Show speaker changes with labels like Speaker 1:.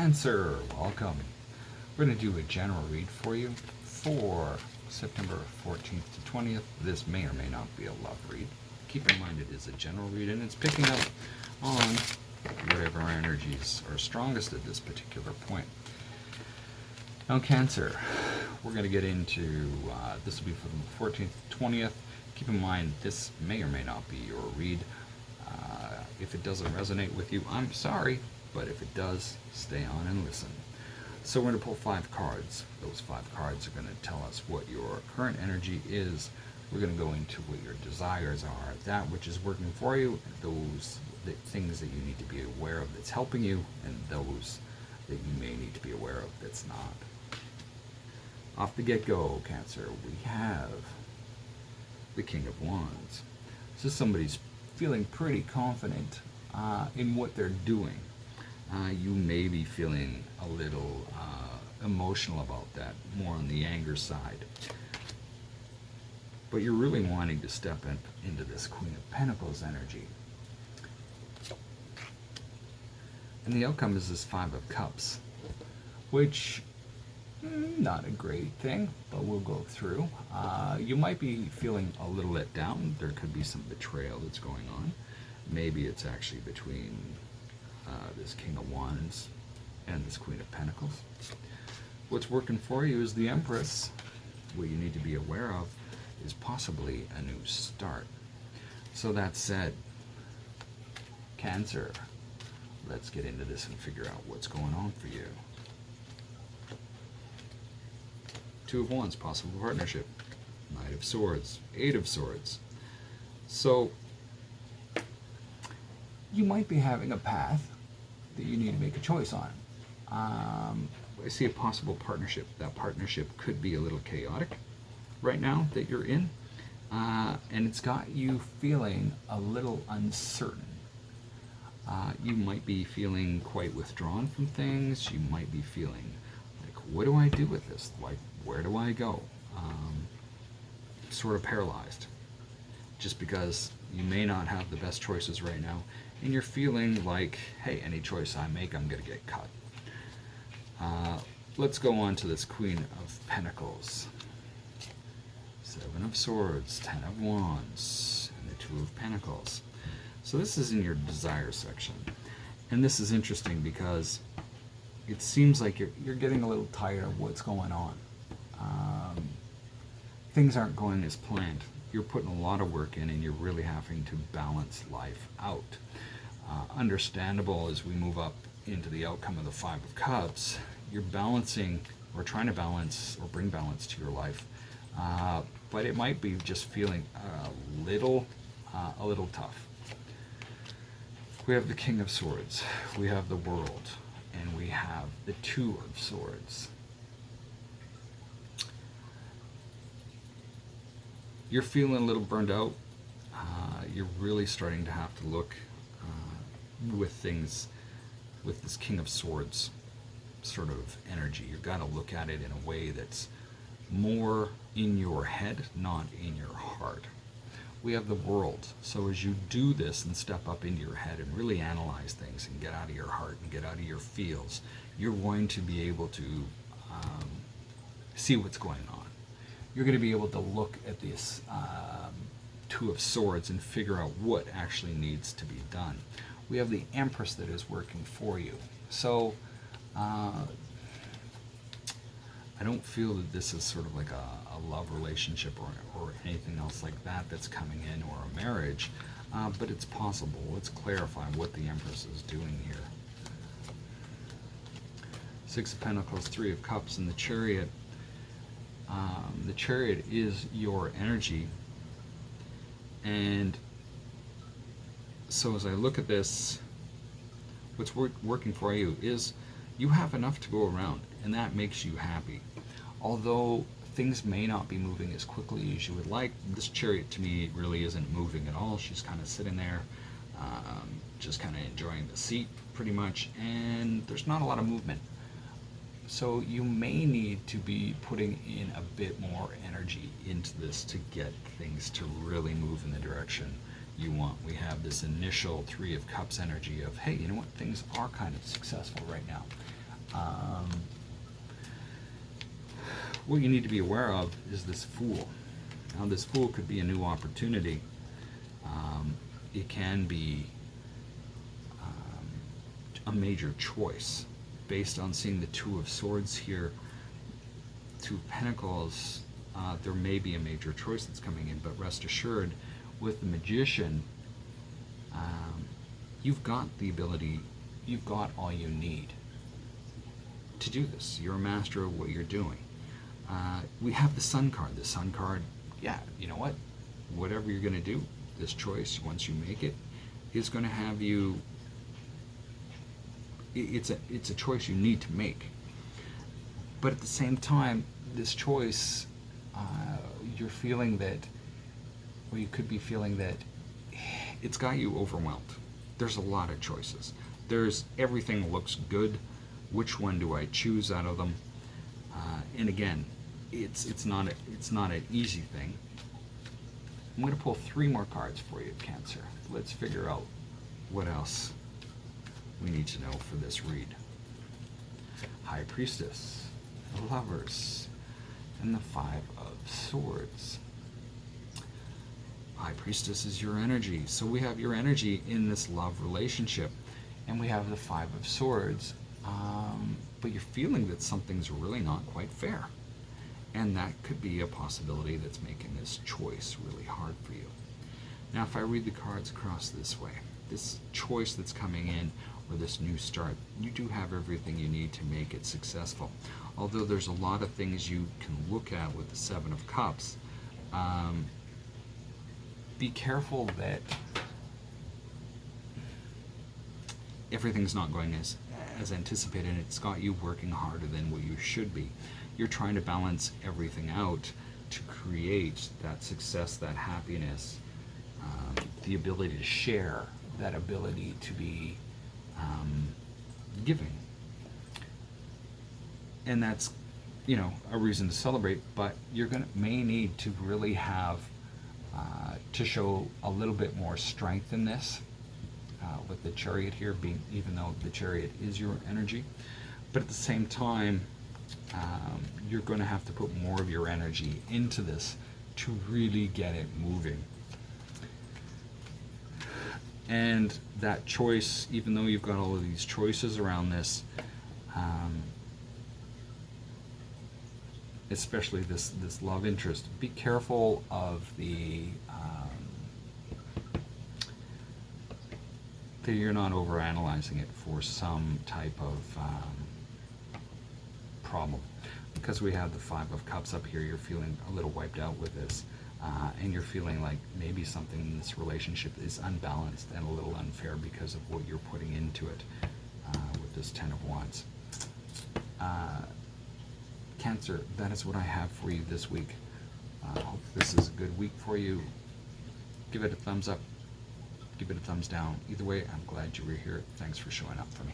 Speaker 1: Cancer, welcome. We're going to do a general read for you for September 14th to 20th. This may or may not be a love read. Keep in mind it is a general read and it's picking up on whatever energies are strongest at this particular point. Now Cancer, we're going to get into, this will be for the 14th to 20th. Keep in mind this may or may not be your read. If it doesn't resonate with you, I'm sorry, but if it does, stay on and listen. So we're going to pull 5 cards. Those 5 cards are going to tell us what your current energy is. We're going to go into what your desires are, that which is working for you, those things that you need to be aware of that's helping you, and those that you may need to be aware of that's not. Off the get-go, Cancer, we have the King of Wands. So somebody's feeling pretty confident in what they're doing. You may be feeling a little emotional about that, more on the anger side. But you're really wanting to step into this Queen of Pentacles energy. And the outcome is this 5 of Cups, which not a great thing, but we'll go through. You might be feeling a little let down. There could be some betrayal that's going on. Maybe it's actually between this King of Wands and this Queen of Pentacles. What's working for you is the Empress. What you need to be aware of is possibly a new start. So that said, Cancer, let's get into this and figure out what's going on for you. 2 of Wands, possible partnership. Knight of Swords, 8 of Swords. So you might be having a path that you need to make a choice on. I see a possible partnership. That partnership could be a little chaotic right now that you're in, and it's got you feeling a little uncertain. You might be feeling quite withdrawn from things. You might be feeling like, what do I do with this? Like, where do I go? Sort of paralyzed, just because you may not have the best choices right now, and you're feeling like, hey, any choice I make, I'm going to get cut. Let's go on to this Queen of Pentacles. 7 of Swords, 10 of Wands, and the 2 of Pentacles. So this is in your desire section. And this is interesting because it seems like you're getting a little tired of what's going on. Things aren't going as planned. You're putting a lot of work in and you're really having to balance life out. Understandable as we move up into the outcome of the 5 of Cups, you're balancing or trying to balance or bring balance to your life. But it might be just feeling a little tough. We have the King of Swords, we have the World, and we have the 2 of Swords. You're feeling a little burned out. You're really starting to have to look with things, with this King of Swords sort of energy. You've got to look at it in a way that's more in your head, not in your heart. We have the World. So as you do this and step up into your head and really analyze things and get out of your heart and get out of your feels, you're going to be able to see what's going on. You're going to be able to look at this 2 of Swords and figure out what actually needs to be done. We have the Empress that is working for you. So I don't feel that this is sort of like a love relationship or anything else like that that's coming in, or a marriage, but it's possible. Let's clarify what the Empress is doing here. 6 of Pentacles, 3 of Cups, and the Chariot. The Chariot is your energy, and so as I look at this, what's working for you is you have enough to go around, and that makes you happy. Although things may not be moving as quickly as you would like, this Chariot to me really isn't moving at all. She's kind of sitting there, just kind of enjoying the seat pretty much, and there's not a lot of movement. So you may need to be putting in a bit more energy into this to get things to really move in the direction you want. We have this initial 3 of Cups energy of, hey, you know what, things are kind of successful right now. Um, what you need to be aware of is this Fool. Now, this Fool could be a new opportunity. It can be a major choice based on seeing the Two of Swords here. Two of Pentacles, there may be a major choice that's coming in, but rest assured, with the Magician, you've got the ability, you've got all you need to do this. You're a master of what you're doing. We have the Sun card. The Sun card, yeah, you know what? Whatever you're going to do, this choice, once you make it, is going to have you, it's a choice you need to make. But at the same time, this choice, you're feeling that, or you could be feeling that it's got you overwhelmed. There's a lot of choices. There's everything looks good. Which one do I choose out of them? And again, it's not an easy thing. I'm going to pull 3 more cards for you, Cancer. Let's figure out what else we need to know for this read. High Priestess, the Lovers, and the 5 of Swords. High Priestess is your energy. So we have your energy in this love relationship. And we have the 5 of Swords. But you're feeling that something's really not quite fair. And that could be a possibility that's making this choice really hard for you. Now, if I read the cards across this way, this choice that's coming in, or this new start, you do have everything you need to make it successful. Although there's a lot of things you can look at with the 7 of Cups, be careful that everything's not going as anticipated, and it's got you working harder than what you should be. You're trying to balance everything out to create that success, that happiness, the ability to share, that ability to be giving. And that's, a reason to celebrate, but you're may need to really have to show a little bit more strength in this, with the Chariot here being, even though the Chariot is your energy, but at the same time, you're going to have to put more of your energy into this to really get it moving. And that choice, even though you've got all of these choices around this, especially this love interest, be careful of that you're not overanalyzing it for some type of problem. Because we have the 5 of Cups up here, you're feeling a little wiped out with this, and you're feeling like maybe something in this relationship is unbalanced and a little unfair because of what you're putting into it with this 10 of Wands. Cancer, that is what I have for you this week. Hope this is a good week for you. Give it a thumbs up. Give it a thumbs down. Either way, I'm glad you were here. Thanks for showing up for me.